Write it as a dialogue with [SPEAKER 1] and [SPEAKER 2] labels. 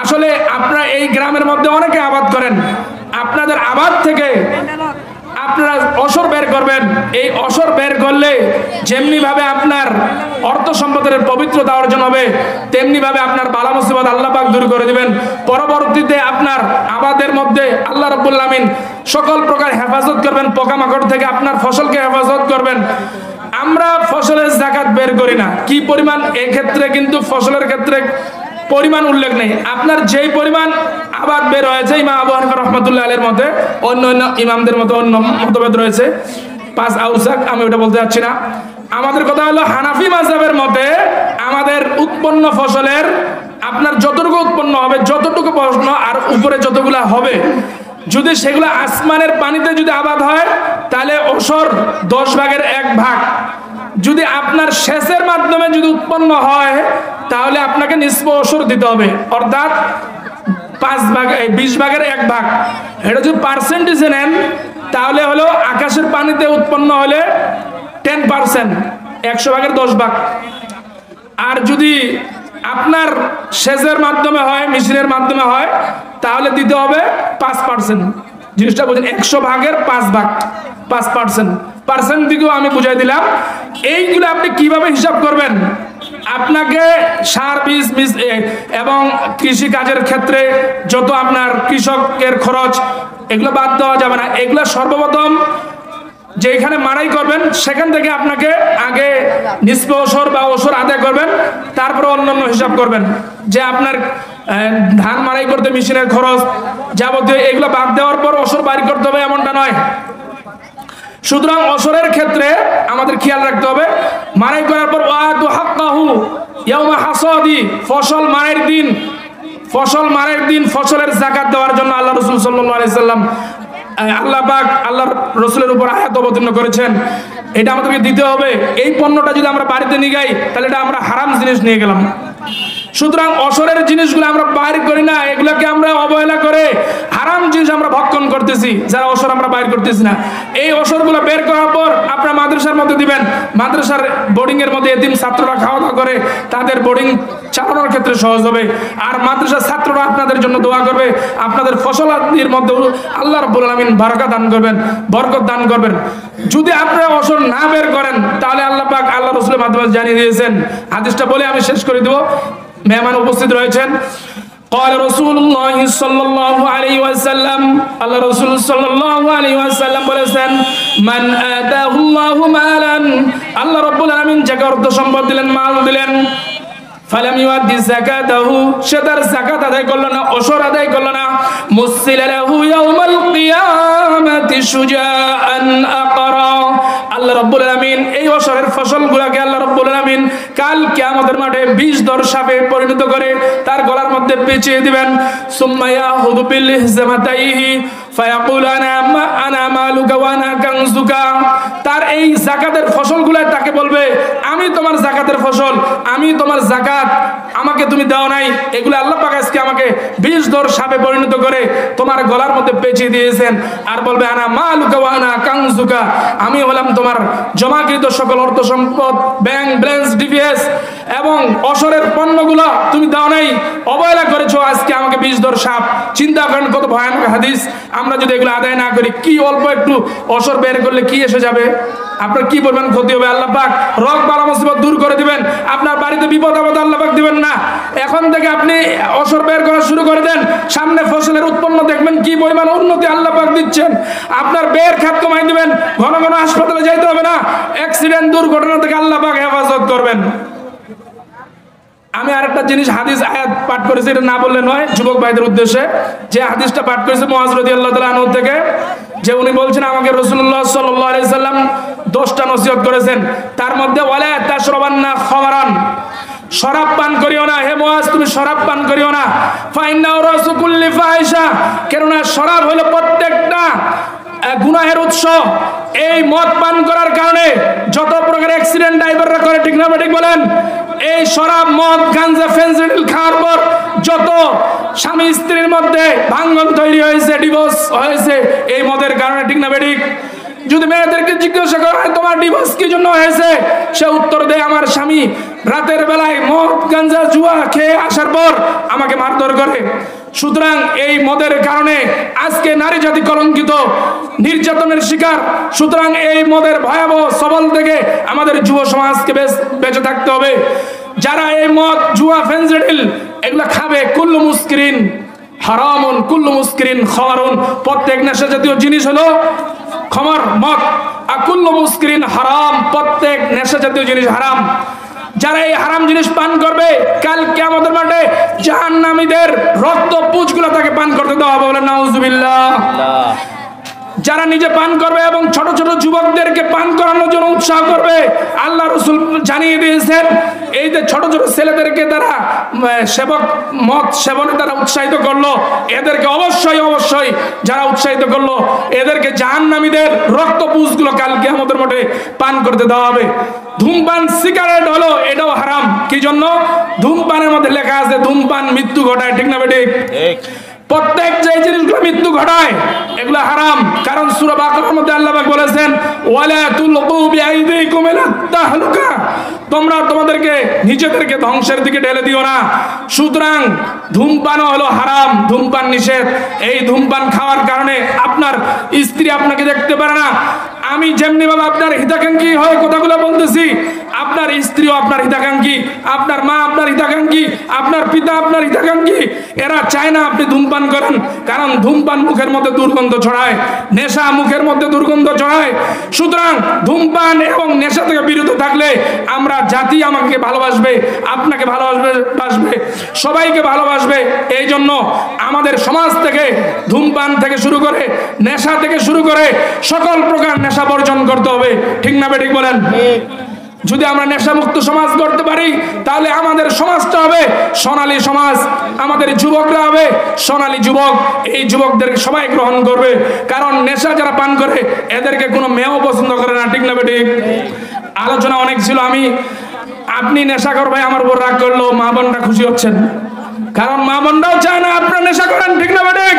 [SPEAKER 1] আসলে আপনারা এই গ্রামের মধ্যে অনেকে আবাদ করেন, আপনাদের আবাদ থেকে আপনারা অসর বের করবেন। এই অসর বের করলে যেমনি ভাবে আপনার অর্থ সম্পদের পবিত্রতা অর্জন হবে, তেমনি ভাবে আপনার বালা মুসিবত আল্লাহ পাক দূর করে দিবেন। পরবর্তীতে আপনার আবাদের মধ্যে আল্লাহ রাব্বুল আমিন সকল প্রকার হেফাজত করবেন, পোকামাকড় থেকে আপনার ফসলকে হেফাজত করবেন। আমরা ফসলের যাকাত বের করি না, কি পরিমাণ এই ক্ষেত্রে কিন্তু ফসলের ক্ষেত্রে পরিমাণ উল্লেখ নেই। আপনার যেই পরিমাণ আবাদ বের হয়েছে, ইমাম আবু হানিফা রাহমাতুল্লাহ আলাইহির মতে, অন্য অন্য ইমামদের মতো অন্য মতভেদ রয়েছে 5 আউসাক, আমি ওটা বলতে যাচ্ছি না। আমাদের কথা হলো হানাফি মাযহাবের মতে আমাদের উৎপন্ন ফসলের আপনার যতটুকু উৎপন্ন হবে, যতটুকু প্রশ্ন আর উপরে যতগুলা হবে, যদি সেগুলো আসমানের পানিতে যদি আবাদ হয় তাহলে ওসর 10 ভাগের 1 ভাগ। যদি আপনার সেচের মাধ্যমে যদি উৎপন্ন হয় তাহলে আপনাকে নিসফ ওসর দিতে হবে, অর্থাৎ 20 ভাগের 1 ভাগ। এটা যদি পার্সেন্টেজে নেন তাহলে হলো আকাশের পানিতে উৎপন্ন হলে 10%, 100 ভাগের 10 ভাগ। আর যদি আপনার সেচের মাধ্যমে হয়, মেশিনের মাধ্যমে হয়, তাহলে দিতে হবে 5%। জিনিসটা বুঝেন, 100 ভাগের 5 ভাগ, 5%। পার্সেন্ট দিকেও আমি বুঝাই দিলাম। এইগুলো আপনি কিভাবে হিসাব করবেন? আপনাকে সার বীজ এবং কৃষি কাজের ক্ষেত্রে যত আপনার কৃষকের খরচ, এগুলো বাদ দেওয়া যাবে না। এগুলো সর্বপ্রথম যেখানে মাড়াই করবেন সেখান থেকে আপনাকে আগে নিসফ ওসর বা ওসর আদায় করবেন, তারপরে অন্যান্য হিসাব করবেন। যে আপনার ধান মাড়াই করতে মেশিনের খরচ যাবতীয় এগুলো বাদ দেওয়ার পর ওসর বাড়ি করতে হবে, এমনটা নয়। সুতরাং ওসরের ক্ষেত্রে আমাদের খেয়াল রাখতে হবে, মাড়াই করার পর ওয়াতু হাক্কাহু ইয়াউমা হাসাদি, ফসল মাড়াইয়ের দিন ফসলের যাকাত দেওয়ার জন্য আল্লাহ রাসূল সাল্লাল্লাহু আলাইহি সাল্লাম, আল্লাহ পাক আল্লাহর রাসূলের উপর আয়াত অবতীর্ণ করেছেন। এটা আমাদেরকে দিতে হবে। এই পণ্যটা যদি আমরা বাড়িতে নিয়ে যাই তাহলে এটা আমরা হারাম জিনিস নিয়ে গেলাম। সুতরাং ওসরের জিনিসগুলো আমরা বাইর করি না, এগুলোকে আমরা অবহেলা করে হারাম জিনিস আমরা ভক্ষণ করতেছি, যারা ওসর আমরা বাইর করতেছি না। এই ওসরগুলো বের করার পর আপনারা মাদ্রাসার মধ্যে দিবেন। মাদ্রাসার বোর্ডিং এর মধ্যে এতিম ছাত্ররা খাওয়া দাওয়া করে, তাদের বোর্ডিং চালানোর ক্ষেত্রে সহজ হবে। আর মাদ্রাসার ছাত্ররা আপনাদের জন্য দোয়া করবে, আপনাদের ফসলাদির মধ্যে আল্লাহ রাব্বুল আলামিন বরকত দান করবেন। যদি আপনারা ওসর না বের করেন তাহলে আল্লাহ পাক আল্লাহ রাসূলের মাধ্যমে জানিয়ে দিয়েছেন। হাদিসটা বলে আমি শেষ করে দেব, মেহমান উপস্থিত রয়েছেন। قال رسول الله صلى الله عليه وسلم, আল্লাহ রাসূল সাল্লাল্লাহু আলাইহি ওয়াসাল্লাম বলেছেন, মান আতাহু আল্লাহু মালান, আল্লাহ রাব্বুল আলামিন যাকে অর্থ সম্পদ দিলেন, মাল দিলেন, ফালাম ইউআদ্দি যাকাতাহু, সে তার যাকাত আদায় করলো না, ওসর আদায় করলো না, মুসিলা লাহু ইয়াউমাল কিয়ামাতি শুজাআন আকরা, আল্লাহ রাব্বুল আলামিন এই ওসরের ফসলগুলোকে আল্লাহ রাব্বুল আলামিন কাল কিয়ামতের মাঠে 20 দর সাপে পরিণত করে তার গলার মধ্যে পেঁচিয়ে দিবেন। সুম্মা ইয়াহুদু বিল হিজমাতাইহি ফায়াকুল আনা মালুকা ওয়া আনা কানজুকা, তার এই যাকাতের ফসলগুলো তাকে বলবে, আমি তোমার যাকাতের ফসল, আমি তোমার যাকাত, আমাকে তুমি দাও নাই, এগুলো আল্লাহ পাক আজকে আমাকে 20 দর সাপে পরিণত করে তোমার গলার মধ্যে পেঁচিয়ে দিয়েছেন। আর বলবে আনা মালুকা ওয়া আনা কানজুকা, আমি হলাম তোমার জমাকৃত সকল অর্থ সম্পদ, ব্যাংক ব্যালেন্স, ডিভিএস এবং ওসরের পণ্যগুলো তুমি দাও নাই, অবহেলা করেছো, আজকে আমাকে 20 দর সাপ। চিন্তা করেন কত ভয়ানক হাদিস। আমরা যদি এগুলো আদায় না করি, কি অল্প একটু ওসর বের করলে কি এসে যাবে? আপনার কি বলবেন ক্ষতি হবে? আল্লাহ পাক রোগ বালা মুসিবত দূর করে দিবেন, আপনার বাড়িতে বিপদ আপদ আল্লাহ পাক দিবেন না। এখন থেকে আপনি ওসর বের করা শুরু করে দেন, সামনে ফসলের উৎপন্ন দেখবেন কি পরিমাণ উন্নতি আল্লাহ পাক দিচ্ছেন। আপনার ব্যয়ের খাত কমাই দিবেন, ঘন ঘন হাসপাতালে যাইতে হবে না, অ্যাক্সিডেন্ট দুর্ঘটনা থেকে আল্লাহ পাক হেফাজত করবেন। আমি আরেকটা জিনিস হাদিস আয়াত পাঠ করেছি, এটা না বললে নয় যুবক ভাইদের উদ্দেশ্যে। যে হাদিসটা পাঠ করেছে মুআজ রাদিয়াল্লাহু তাআলা আনহু থেকে, যে উনি বলছেন আমাকে রাসূলুল্লাহ সাল্লাল্লাহু আলাইহি সাল্লাম 10টা নসিহত করেছেন, তার মধ্যে ওয়ালা তাশরাবান্না খামারান, শরাব পান করিও না। হে মুআজ, তুমি শরাব পান করিও না। ফাইন্নাহু রাসু কুল্লি ফাহিশা, কেননা শরাব হলো প্রত্যেকটা গুনাহের উৎস। এই মদ পান করার কারণে যত প্রকার অ্যাক্সিডেন্ট ড্রাইভাররা করে, ঠিক না ঠিক বলেন? এই শরাব, মদ, গাঞ্জা, ফেনসিডিল খাওয়ার পর যত স্বামী স্ত্রীর মধ্যে ভাঙ্গন তৈরি হয়েছে, ডিভোর্স হয়েছে এই মদের কারণে, ঠিক না বেঠিক? যদি মেয়েদেরকে জিজ্ঞাসা করা হয় তোমার ডিভোর্স কি জন্য হয়েছে, সে উত্তর দেয় আমার স্বামী রাতের বেলায় মদ গাঞ্জা জুয়া খেয়ে আসার পর আমাকে মারধর করে। সুতরাং এই মদের কারণে আজকে নারী জাতি কলঙ্কিত, নির্যাতনের শিকার। সুতরাং এই মদের ভয়াবহ সবল থেকে আমাদের যুব সমাজকে বেঁচে থাকতে হবে। যারা এই মদ জুয়া ফেনজেডিল এগুলা খাবে, কুল্লু মুস্কিরিন হারামুন কুল্লু মুস্কিরিন খামারুন, প্রত্যেক নেশা জাতীয় জিনিস হলো খামার মদ, আর কুল্লু মুস্কিরিন হারাম, প্রত্যেক নেশা জাতীয় জিনিস হারাম। যারা এই হারাম জিনিস পান করবে কাল কিয়ামতের মাঠে জাহান্নামীদের রক্ত পুঁজগুলো তাকে পান করতে দেওয়া হবে, বলে নাউজুবিল্লাহ। যারা নিজে পান করবে এবং ছোট ছোট যুবকদেরকে পান করানোর জন্য উৎসাহ করবে, আল্লাহ রাসূল জানিয়ে দিয়েছেন এই যে ছোট ছোট ছেলেদেরকে তারা সেবক মদ সেবনে তারা উৎসাহিত করলো, এদেরকে অবশ্যই অবশ্যই যারা উৎসাহিত করলো এদেরকে জাহান্নামীদের রক্তপুঞ্জগুলো কাল কিয়ামতের মাঠে পান করতে দেওয়া হবে। ধূমপান সিগারেট হলো এটাও হারাম। কি জন্য? ধূমপানের মধ্যে লেখা আছে ধূমপান মৃত্যু ঘটায়, ঠিক না বেঠিক? প্রত্যেক যে জিনিসগুলো মৃত্যু ঘটায় এগুলো হারাম। কারণ সূরা বাকারার মধ্যে আল্লাহ পাক বলেছেন ওয়ালা তুলকু বিআইদিকুম ইলা তাহলুকা, তোমরা তোমাদেরকে নিজেদেরকে ধ্বংসের দিকে ঠেলে দিও না। সুতরাং ধূমপান হলো হারাম, ধূমপান নিষেধ। এই ধূমপান খাওয়ার কারণে আপনার স্ত্রী আপনাকে দেখতে পারে না। আমি যেমনি ভাবে আপনার হিতাকাঙ্ক্ষী হয়ে কথাগুলো বলতেছি, আপনার স্ত্রীও আপনার হিতাকাঙ্ক্ষী, আপনার মা আপনার হিতাকাঙ্ক্ষী, আপনার পিতা আপনার হিতাকাঙ্ক্ষী। এরা চায় না আপনি ধূমপান করেন, কারণ ধূমপান মুখের মধ্যে দুর্গন্ধ ছড়ায়, নেশা মুখের মধ্যে দুর্গন্ধ ছড়ায়। সুতরাং ধূমপান এবং নেশা থেকে বিরত থাকলে আমরা জাতি আমাকে ভালোবাসবে, আপনাকে ভালোবাসবে, সবাইকে ভালোবাসবে। এই জন্য আমাদের সমাজ থেকে ধূমপান থেকে শুরু করে নেশা থেকে শুরু করে সকল প্রকার নেশা বর্জন করতে হবে, ঠিক না বেঠিক বলেন? যদি আমরা নেশামুক্ত সমাজ গড়তে পারি তাহলে আমাদের সমাজটা হবে সোনালী সমাজ, আমাদের যুবকরা হবে সোনালী যুবক। এই যুবকদের সবাই গ্রহণ করবে, কারণ নেশা যারা পান করে এদেরকে কোনো মেয়েও পছন্দ করে না, ঠিক না বেঠিক? আলোচনা অনেক ছিল, আপনি নেশাখোর ভাই আমার উপর রাগ করলো, মা বোনরা খুশি হচ্ছেন, কারণ মা বোনরাও চায় না আপনারা নেশা করেন, ঠিক না বেঠিক?